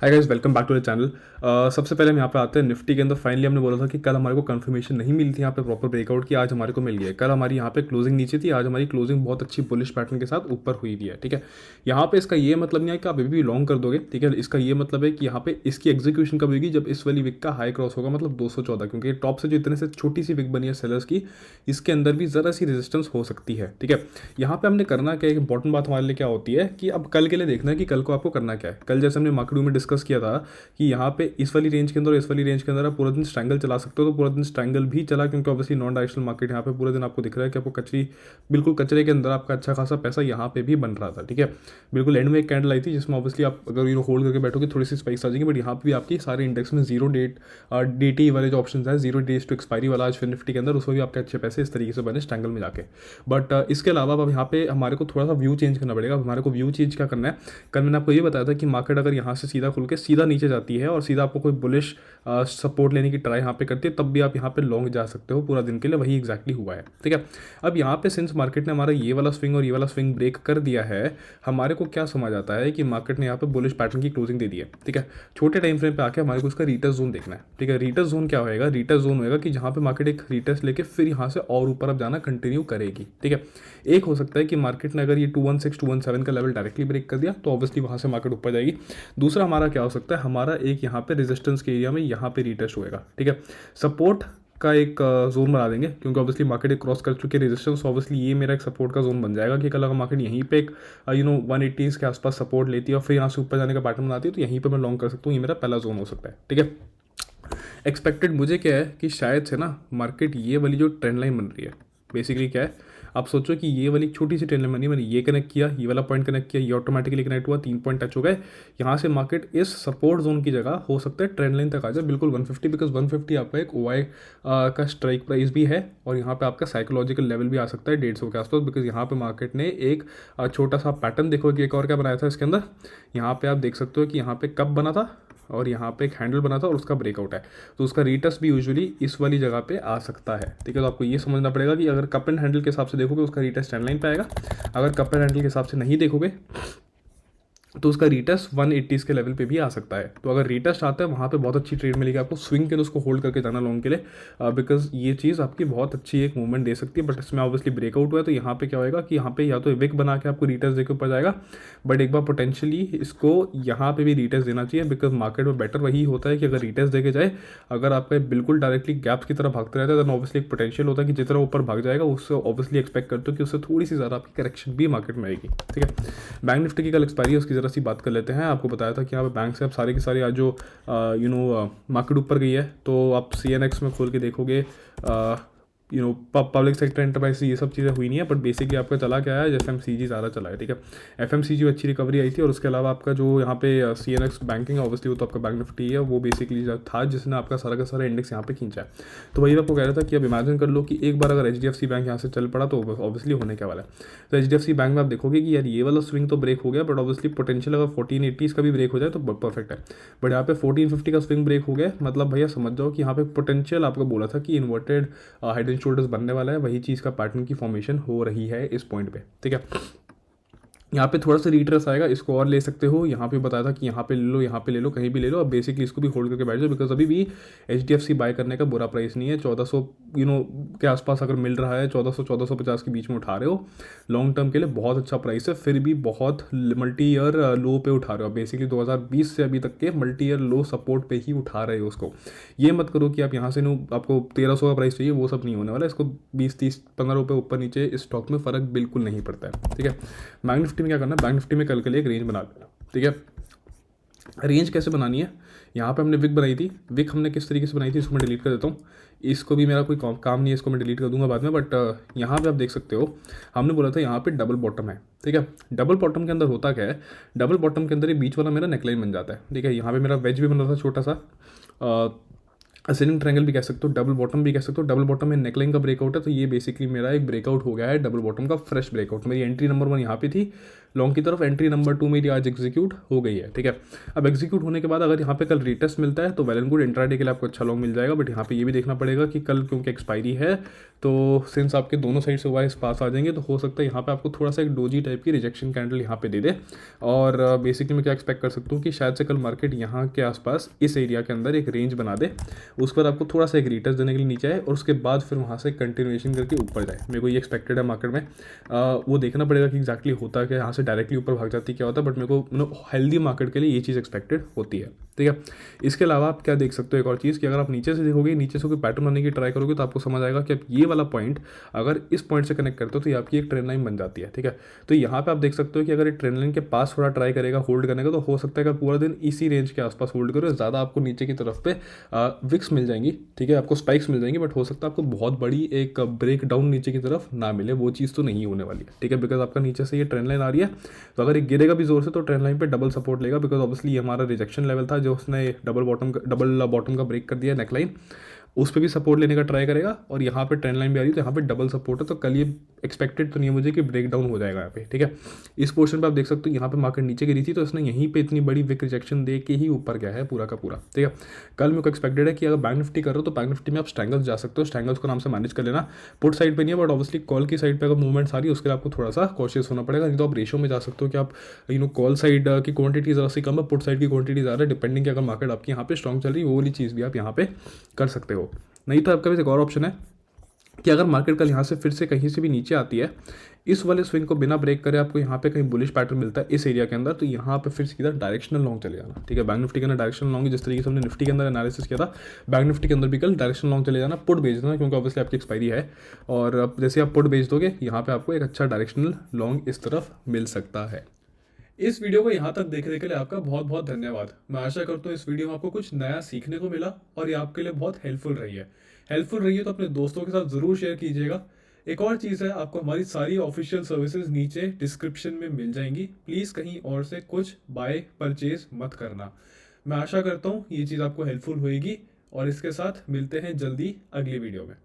Hi guys, welcome back to the channel. सबसे पहले हम यहाँ पे आते हैं निफ्टी के अंदर। फाइनली हमने बोला था कि कल हमारे को कंफर्मेशन नहीं मिली थी यहाँ पे प्रॉपर ब्रेकआउट की, आज हमारे को मिल गया है। कल हमारी यहाँ पे क्लोजिंग नीचे थी, आज हमारी क्लोजिंग बहुत अच्छी बुलिश पैटर्न के साथ ऊपर हुई भी है। ठीक है, यहाँ पे इसका ये मतलब नहीं है कि आप अभी भी लॉन्ग कर दोगे। ठीक है, इसका ये मतलब है कि यहाँ पे इसकी एग्जीक्यूशन कब होगी, जब इस वाली विक का हाई क्रॉस होगा, मतलब 214, क्योंकि टॉप से जो इतने से छोटी सी विक बनी है सेलर्स की, इसके अंदर भी ज़रा सी रेजिस्टेंस हो सकती है। ठीक है, यहाँ पे हमने करना क्या है, इंपॉर्टेंट बात हमारे लिए क्या होती है कि अब कल के लिए देखना है कि कल को आपको करना क्या है। कल जैसे हमने मार्केट में डिस्कस किया था कि यहाँ पे इस वाली रेंज के अंदर और इस वाली रेंज के अंदर आप पूरा दिन स्ट्रैंगल चला सकते हो, तो पूरा दिन स्ट्रैंगल भी चला, क्योंकि ऑब्वियसली नॉन डायरेक्शनल मार्केट यहाँ पे पूरे दिन आपको दिख रहा है कि आपको बिल्कुल कचरे के अंदर आपका अच्छा खासा पैसा यहाँ पे भी बन रहा था। ठीक है, बिल्कुल एंड में एक कैंडल आई थी जिसमें ऑब्वियसली आप अगर होल्ड करके बैठोगे थोड़ी सी स्पाइक्स आ जाएंगी, बट यहाँ पे भी आपकी सारे इंडेक्स में जीरो डेट DT वाले जो ऑप्शन है, जीरो डेज टू एक्सपायरी वाला आज फिर निफ्टी के अंदर, उसमें भी आपके अच्छे पैसे इस तरीके से बने स्ट्रैंगल में जाके। बट इसके अलावा अब यहाँ पे हमारे को थोड़ा सा व्यू चेंज करना पड़ेगा। हमारे को व्यू चेंज क्या करना है, कल मैंने आपको ये बताया था कि मार्केट अगर यहाँ से सीधा खुल के सीधा नीचे जाती है और सीधा आपको कोई बुलिश सपोर्ट लेने की ट्राई यहाँ पे करती है, तब भी आप यहाँ पे लॉन्ग जा सकते हो पूरा दिन के लिए। वही एग्जैक्टली हुआ है। ठीक है, अब यहाँ पे सिंस मार्केट ने हमारा ये वाला स्विंग और ये वाला स्विंग ब्रेक कर दिया है, हमारे को क्या समझ आता है कि मार्केट ने यहाँ पे बुलिश पैटर्न की क्लोजिंग दे दी है। ठीक है, छोटे टाइम फ्रेम पे आके हमारे को उसका रीटेस्ट जोन देखना है। ठीक है, रीटेस्ट जोन क्या होएगा, रीटेस्ट जोन होएगा कि जहाँ पे मार्केट एक रीटेस्ट लेके फिर यहाँ से और ऊपर अब जाना कंटिन्यू करेगी। ठीक है, एक हो सकता है कि मार्केट ने अगर ये 216 217 का लेवल डायरेक्टली ब्रेक कर दिया तो ऑब्वियसली वहाँ से मार्केट ऊपर जाएगी। दूसरा हमारा क्या हो सकता है, हमारा एक यहाँ पे रेजिस्टेंस के एरिया में यहाँ पे रीटेस्ट होएगा। ठीक है, सपोर्ट का एक जोन बना देंगे, क्योंकि ऑब्वियसली मार्केट एक क्रॉस कर चुकी है रेजिस्टेंस, ऑब्वियसली ये मेरा एक सपोर्ट का जोन बन जाएगा कि कल अगर मार्केट यहीं पे एक 180 के आसपास सपोर्ट लेती है और फिर यहाँ से ऊपर जाने का पैटर्न बनाती है, तो यहीं पे मैं लॉन्ग कर सकता हूँ। ये मेरा पहला जोन हो सकता है। ठीक है, एक्सपेक्टेड मुझे क्या है कि शायद से ना मार्केट ये वाली जो ट्रेंड लाइन बन रही है, बेसिकली क्या है, आप सोचो कि ये वाली छोटी सी ट्रेंड लाइन बनी, मैंने ये कनेक्ट किया, ये वाला पॉइंट कनेक्ट किया, ये ऑटोमेटिकली कनेक्ट हुआ, 3 पॉइंट टच हो गए। यहाँ से मार्केट इस सपोर्ट जोन की जगह हो सकता है ट्रेंड लाइन तक आ जाए, बिल्कुल 150, बिकॉज 150 आपका एक OI का स्ट्राइक प्राइस भी है, और यहाँ पे आपका साइकोलॉजिकल लेवल भी आ सकता है 150 के आसपास, बिकॉज यहाँ पे मार्केट ने एक छोटा सा पैटर्न देखो कि एक और क्या बनाया था इसके अंदर। यहाँ पे आप देख सकते हो कि यहाँ पे कब बना था और यहाँ पे एक हैंडल बना था और उसका ब्रेकआउट है, तो उसका रीटेस्ट भी यूजुअली इस वाली जगह पे आ सकता है। ठीक है, तो आपको ये समझना पड़ेगा कि अगर कप एंड हैंडल के हिसाब से देखोगे उसका रीटेस्ट ट्रेंड लाइन पे आएगा, अगर कप एंड हैंडल के हिसाब से नहीं देखोगे तो उसका रीटेस्ट 180 के लेवल पे भी आ सकता है। तो अगर रीटेस्ट आता है वहाँ पे बहुत अच्छी ट्रेड मिलेगी आपको, स्विंग के लिए उसको होल्ड करके जाना लॉन्ग के लिए, बिकॉज ये चीज़ आपकी बहुत अच्छी एक मूवमेंट दे सकती है। बट इसमें ऑब्वियसली ब्रेकआउट हुआ है, तो यहाँ पे क्या होएगा कि यहाँ पे या तो विक बना के आपको रीटेस्ट देके ऊपर जाएगा, बट एक बार पोटेंशियली इसको यहाँ पे भी रीटेस्ट देना चाहिए, बिकॉज मार्केट में बेटर वही होता है कि अगर रीटेस्ट देके जाए, अगर आपका बिल्कुल डायरेक्टली गैप्स की तरफ भागते रहता है तो ऑब्वियसली एक पोटेंशियल होता है कि जितना ऊपर भाग जाएगा उससे ऑब्वियसली एक्सपेक्ट करते हो कि उससे थोड़ी सी ज़्यादा आपकी करेक्शन भी मार्केट में आएगी। ठीक है, बैंक निफ्टी की कल एक्सपायरी है, उसकी ज़रा सी बात कर लेते हैं। आपको बताया था कि यहाँ पे बैंक से आप सारे के सारे आज जो मार्केट ऊपर गई है, तो आप CNX में खोल के देखोगे पब्लिक सेक्टर एंटरप्राइज ये सब चीज़ें हुई नहीं है, बट बेसिकली आपका चला क्या है, FMCG ज़्यादा चला है। ठीक है, FMCG अच्छी रिकवरी आई थी, और उसके अलावा आपका जो यहाँ पे CNX बैंकिंग है, ऑब्वियसली वो तो आपका बैंक निफ्टी है, वो बेसिकली था जिसने आपका सारा का सारा इंडेक्स यहाँ पे खींचा है। तो वही आपको कह रहा था कि अब इमेजिन कर लो कि एक बार अगर HDFC बैंक यहाँ से चल पड़ा तो ऑब्वियसली होने क्या वाला है। तो HDFC बैंक में आप देखोगे कि यार ये वाला स्विंग तो ब्रेक हो गया, बट ऑब्वियसली पोटेंशियल अगर 1480 का भी ब्रेक हो जाए तो परफेक्ट है, बट यहाँ पे 1450 का स्विंग ब्रेक हो गया, मतलब भैया समझ जाओ कि यहाँ पे पोटेंशियल आपको बोला था कि इन्वर्टेड हेड एंड शोल्डर्स बनने वाला है, वही चीज़ का पैटर्न की फॉर्मेशन हो रही है इस पॉइंट पे। ठीक है, यहाँ पे थोड़ा सा रिट्रेस आएगा, इसको और ले सकते हो, यहाँ पे बताया था कि यहाँ पे ले लो, यहाँ पे ले लो, कहीं भी ले लो, अब बेसिकली इसको भी होल्ड करके बैठ जाओ, बिकॉज अभी भी HDFC बाय करने का बुरा प्राइस नहीं है। 1400 के आसपास अगर मिल रहा है, 1400-1450 के बीच में उठा रहे हो, लॉन्ग टर्म के लिए बहुत अच्छा प्राइस है। फिर भी बहुत मल्टी ईयर लो पे उठा रहे हो, बेसिकली 2020 से अभी तक के मल्टी ईयर लो सपोर्ट पे ही उठा रहे हो उसको। ये मत करो कि आप यहाँ से आपको 1300 का प्राइस चाहिए, वो सब नहीं होने वाला, इसको 20-30-15 रुपये ऊपर नीचे इस स्टॉक में फ़र्क बिल्कुल नहीं पड़ता है। ठीक है, बैंक निफ्टी में क्या करना है, बैंक निफ्टी में कल के लिए एक रेंज बना लेना। ठीक है, रेंज कैसे बनानी है, यहाँ पे हमने विक बनाई थी, विक हमने किस तरीके से बनाई थी इसको मैं डिलीट कर देता हूँ, इसको भी मेरा कोई काम नहीं है, इसको मैं डिलीट कर दूंगा बाद में। बट यहाँ पे आप देख सकते हो, हमने बोला था यहाँ पे डबल बॉटम है। ठीक है, डबल बॉटम के अंदर होता क्या है, डबल बॉटम के अंदर ये बीच वाला मेरा नेकलाइन बन जाता है। ठीक है, यहाँ पे मेरा वेज भी बन रहा था छोटा सा, असेंडिंग ट्रायंगल भी कह सकते हो, डबल बॉटम भी कह सकते हो। डबल बॉटम में नेकलाइन का ब्रेकआउट है, तो ये बेसिकली मेरा एक ब्रेकआउट हो गया है डबल बॉटम का, फ्रेश ब्रेकआउट। मेरी एंट्री नंबर 1 यहाँ पे थी, लॉन्ग की तरफ एंट्री नंबर 2 मेरी आज एग्जीक्यूट हो गई है, ठीक है। अब एग्जीक्यूट होने के बाद अगर यहाँ पे कल रीटेस्ट मिलता है तो वेल एंड गुड, इंट्राडे के लिए आपको अच्छा लॉन्ग मिल जाएगा। बट यहाँ पे ये भी देखना पड़ेगा कि कल क्योंकि एक्सपायरी है तो सिंस आपके दोनों साइड से वाइज पास आ जाएंगे तो हो सकता है यहाँ पे आपको थोड़ा सा एक डोजी टाइप की रिजेक्शन कैंडल यहाँ पे दे दे। और बेसिकली मैं क्या एक्सपेक्ट कर सकता हूँ कि शायद से कल मार्केट यहाँ के आसपास इस एरिया के अंदर एक रेंज बना दे, उसके बाद आपको थोड़ा सा एक रीटेस्ट देने के लिए नीचे आए और उसके बाद फिर वहाँ से कंटिन्यूएशन करके ऊपर जाए। मेरे को ये एक्सपेक्टेड है मार्केट में। वो देखना पड़ेगा कि एक्जैक्टली होता क्या, यहाँ से डायरेक्टली ऊपर भाग जाती क्या होता है, बट मेरे को हेल्दी मार्केट के लिए ये चीज़ एक्सपेक्टेड होती है, ठीक है। इसके अलावा आप क्या देख सकते हो एक और चीज़ कि अगर आप नीचे से देखोगे, नीचे से कोई पैटर्न बनाने की ट्राई करोगे तो आपको समझ आएगा कि आप ये वाला पॉइंट अगर इस पॉइंट से कनेक्ट करते हो तो ये आपकी एक ट्रेंड लाइन बन जाती है, ठीक है। तो यहाँ पे आप देख सकते हो कि अगर ये ट्रेंड लाइन के पास थोड़ा ट्राई करेगा होल्ड करने का तो हो सकता है कि पूरा दिन इसी रेंज के आसपास होल्ड करो, ज़्यादा आपको नीचे की तरफ पे विक्स मिल जाएंगी, ठीक है, आपको स्पाइक्स मिल जाएंगी, बट हो सकता है आपको बहुत बड़ी एक ब्रेक डाउन नीचे की तरफ ना मिले, वो चीज़ तो नहीं होने वाली है, ठीक है। बिकॉज आपका नीचे से ये ट्रेंड लाइन आ रही है तो अगर ये गिरेगा भी जोर से तो ट्रेंड लाइन पे डबल सपोर्ट लेगा, बिकॉज ऑब्वियसली ये हमारा रिजेक्शन लेवल था जो उसने डबल बॉटम का ब्रेक कर दिया नेकलाइन, उस पर भी सपोर्ट लेने का ट्राई करेगा। और यहाँ पे ट्रेंड लाइन भी आ रही है तो यहाँ पे डबल सपोर्ट है, तो कल ये एक्सपेक्टेड तो नहीं है मुझे कि ब्रेक डाउन हो जाएगा यहाँ पे, ठीक है। इस पोर्शन पे आप देख सकते हो यहाँ पे मार्केट नीचे गिरी थी तो इसने यहीं पे इतनी बड़ी विक रिजेक्शन दे के ही ऊपर गया है पूरा का पूरा, ठीक है। कल मेरे को एक्सपेक्टेड है कि अगर बैंक निफ्टी कर रहे हो तो बैंक निफ्टी में आप स्ट्रैंगल्स जा सकते हो, स्ट्रैंगल्स को नाम से मैनेज कर लेना। पुट साइड पे नहीं है बट ऑब्वियसली कॉल की साइड पे अगर मूवमेंट्स आ रही है उसके लिए आपको थोड़ा सा कॉशियस होना पड़ेगा, नहीं तो आप रेशो में जा सकते हो कि आप कॉल साइड की क्वांटिटी ज़रा सी कम है, पुट साइड की क्वांटिटी ज़्यादा है, डिपेंडिंग कि अगर मार्केट आपकी यहाँ पे स्ट्रॉन्ग चल रही है वो वाली चीज़ भी आप यहाँ पे कर सकते हो। नहीं तो आपका भी एक और ऑप्शन है कि अगर मार्केट कल यहाँ से फिर से कहीं से भी नीचे आती है, इस वाले स्विंग को बिना ब्रेक करे आपको यहाँ पे कहीं बुलिश पैटर्न मिलता है इस एरिया के अंदर, तो यहाँ पे फिर सीधा डायरेक्शनल लॉन्ग चले जाना, ठीक है। बैंक निफ्टी के अंदर डायरेक्शनल लॉन्ग, जिस तरीके से हमने निफ्टी के अंदर एनालिसिस किया था, बैंक निफ्टी के अंदर भी कल डायरेक्शनल लॉन्ग चले जाना, पुट बेच देना क्योंकि ऑब्वियसली आपकी एक्सपायरी है। और अब जैसे आप पुट बेच दोगे यहाँ पे आपको एक अच्छा डायरेक्शनल लॉन्ग इस तरफ मिल सकता है। इस वीडियो को यहाँ तक देखने के लिए आपका बहुत बहुत धन्यवाद। मैं आशा करता हूँ इस वीडियो में आपको कुछ नया सीखने को मिला और ये आपके लिए बहुत हेल्पफुल रही है। हेल्पफुल रही है तो अपने दोस्तों के साथ ज़रूर शेयर कीजिएगा। एक और चीज़ है, आपको हमारी सारी ऑफिशियल सर्विसेज नीचे डिस्क्रिप्शन में मिल जाएंगी, प्लीज़ कहीं और से कुछ बाय परचेज मत करना। मैं आशा करता हूँ ये चीज़ आपको हेल्पफुल होएगी और इसके साथ मिलते हैं जल्दी अगली वीडियो में।